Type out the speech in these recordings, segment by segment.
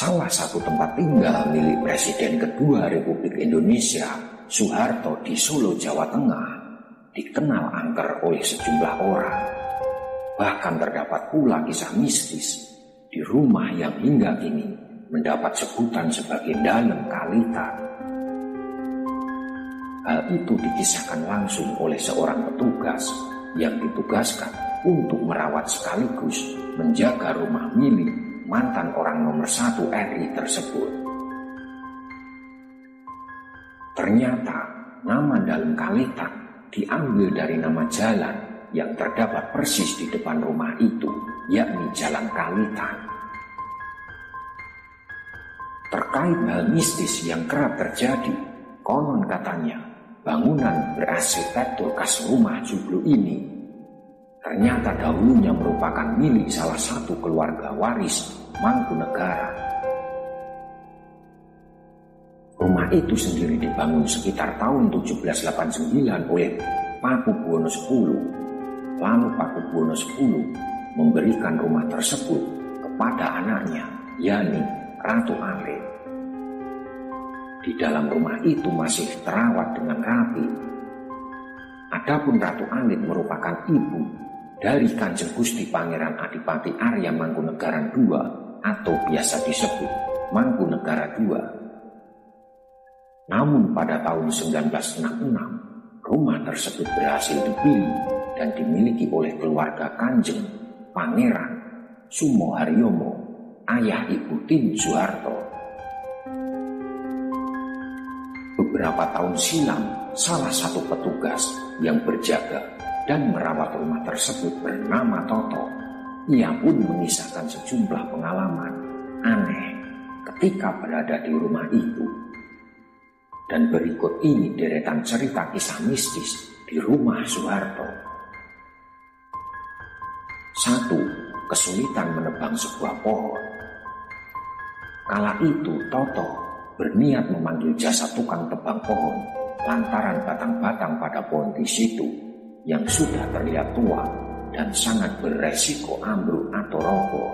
Salah satu tempat tinggal milik Presiden kedua Republik Indonesia, Soeharto di Solo, Jawa Tengah, dikenal angker oleh sejumlah orang. Bahkan terdapat pula kisah mistis di rumah yang hingga kini mendapat sebutan sebagai Dalem Kalitan. Hal itu dikisahkan langsung oleh seorang petugas yang ditugaskan untuk merawat sekaligus menjaga rumah milik mantan orang nomor 1 RI tersebut. Ternyata nama Dalem Kalitan diambil dari nama jalan yang terdapat persis di depan rumah itu, yakni Jalan Kalitan. Terkait hal mistis yang kerap terjadi, konon katanya bangunan berarsitektur khas rumah joglo ini ternyata dahulunya merupakan milik salah satu keluarga waris Mangkunegara. Rumah itu sendiri dibangun sekitar tahun 1789 oleh Pakubuwono X. Lalu Pakubuwono X memberikan rumah tersebut kepada anaknya, yakni Ratu Alit. Di dalam rumah itu masih terawat dengan rapi. Adapun Ratu Alit merupakan ibu dari Kanjeng Gusti Pangeran Adipati Arya Mangkunegaran II atau biasa disebut Mangkunegara II. Namun pada tahun 1966, rumah tersebut berhasil dibeli dan dimiliki oleh keluarga Kanjeng Pangeran Sumoharyomo, ayah Ibu Tini Soeharto. Beberapa tahun silam, salah satu petugas yang berjaga dan merawat rumah tersebut bernama Toto. Ia pun mengisahkan sejumlah pengalaman aneh ketika berada di rumah itu. Dan berikut ini deretan cerita kisah mistis di rumah Soeharto. 1. Kesulitan menebang sebuah pohon. Kala itu Toto berniat memanggil jasa tukang tebang pohon lantaran batang-batang pada pohon di situ yang sudah terlihat tua dan sangat beresiko ambruk atau roboh.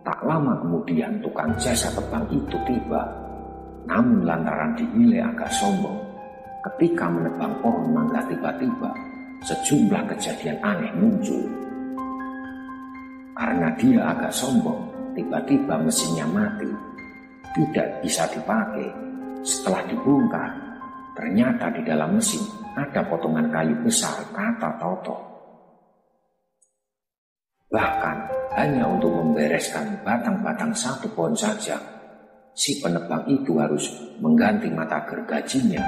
Tak lama kemudian tukang jasa tebang itu tiba, namun lantaran dinilai agak sombong, ketika menebang pohon mangga tiba-tiba sejumlah kejadian aneh muncul. Karena dia agak sombong, tiba-tiba mesinnya mati, tidak bisa dipakai. Setelah dibongkar, ternyata di dalam mesin ada potongan kayu besar, kata Toto. Bahkan hanya untuk membereskan batang-batang satu pohon saja, si penebang itu harus mengganti mata gergajinya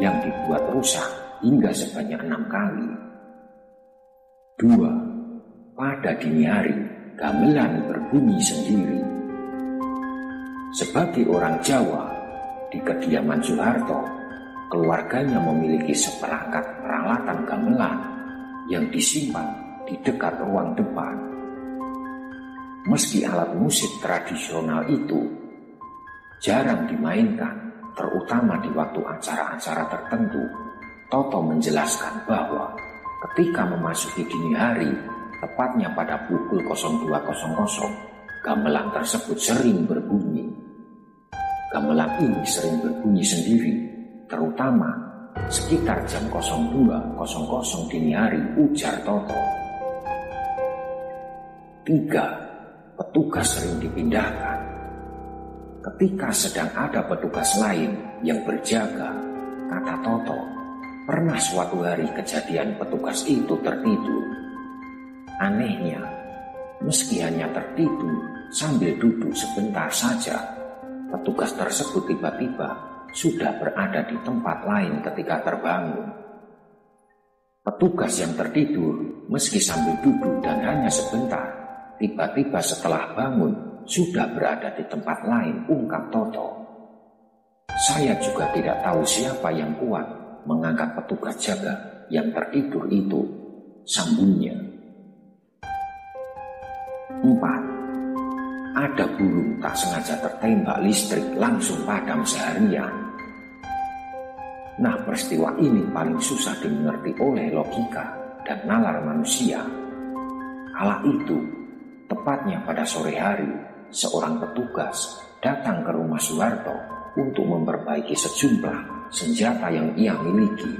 yang dibuat rusak hingga sebanyak 6 kali. 2. Pada dini hari, gamelan berbunyi sendiri. Sebagai orang Jawa, di kediaman Soeharto, keluarganya memiliki seperangkat peralatan gamelan yang disimpan di dekat ruang depan. Meski alat musik tradisional itu jarang dimainkan, terutama di waktu acara-acara tertentu, Toto menjelaskan bahwa ketika memasuki dini hari, tepatnya pada pukul 02.00, gamelan tersebut sering berbunyi. Gamelan ini sering berbunyi sendiri, terutama sekitar jam 02.00 dini hari, ujar Toto. 3. Petugas sering dipindahkan. Ketika sedang ada petugas lain yang berjaga, kata Toto, pernah suatu hari kejadian petugas itu tertidur. Anehnya, meski hanya tertidur sambil duduk sebentar saja, petugas tersebut tiba-tiba sudah berada di tempat lain ketika terbangun. Petugas yang tertidur meski sambil duduk dan hanya sebentar, tiba-tiba setelah bangun sudah berada di tempat lain, ungkap Toto. Saya juga tidak tahu siapa yang kuat mengangkat petugas jaga yang tertidur itu, sambungnya. 4. Ada burung tak sengaja tertembak listrik langsung padam seharian. Nah, peristiwa ini paling susah dimengerti oleh logika dan nalar manusia. Kala itu, tepatnya pada sore hari, seorang petugas datang ke rumah Soeharto untuk memperbaiki sejumlah senjata yang ia miliki.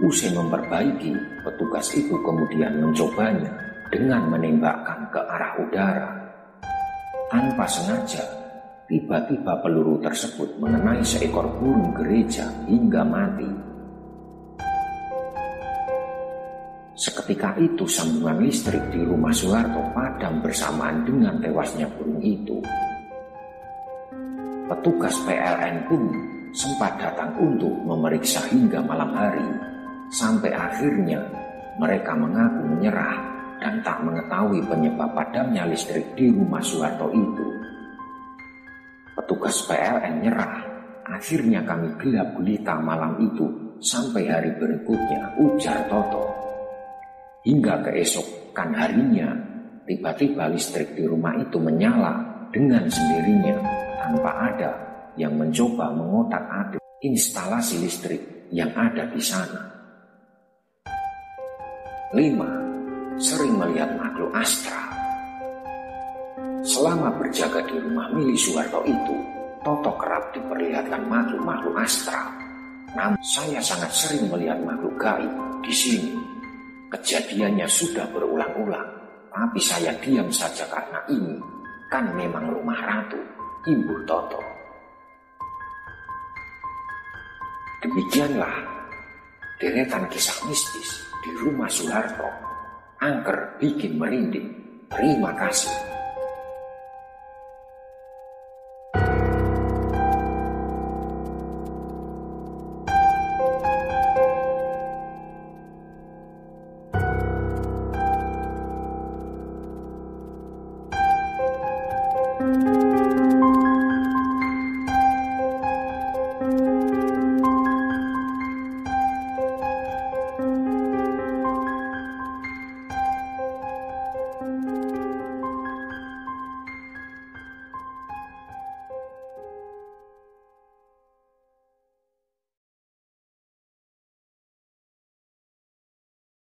Usai memperbaiki, petugas itu kemudian mencobanya dengan menembakkan ke arah udara. Tanpa sengaja, tiba-tiba peluru tersebut mengenai seekor burung gereja hingga mati. Seketika itu sambungan listrik di rumah Soeharto padam bersamaan dengan tewasnya burung itu. Petugas PLN pun sempat datang untuk memeriksa hingga malam hari, sampai akhirnya mereka mengaku menyerah dan tak mengetahui penyebab padamnya listrik di rumah Soeharto itu. Petugas PLN nyerah, akhirnya kami gelap gulita malam itu sampai hari berikutnya, ujar Toto. Hingga keesokan harinya, tiba-tiba listrik di rumah itu menyala dengan sendirinya tanpa ada yang mencoba mengotak-atik instalasi listrik yang ada di sana. 5. Sering melihat makhluk astral. Selama berjaga di rumah milik Soeharto itu, Toto kerap diperlihatkan makhluk-makhluk astral. Namun saya sangat sering melihat makhluk gaib di sini. Kejadiannya sudah berulang-ulang, tapi saya diam saja karena ini kan memang rumah ratu, imbuh Toto. Demikianlah deretan kisah mistis di rumah Soeharto. Angker bikin merinding. Terima kasih.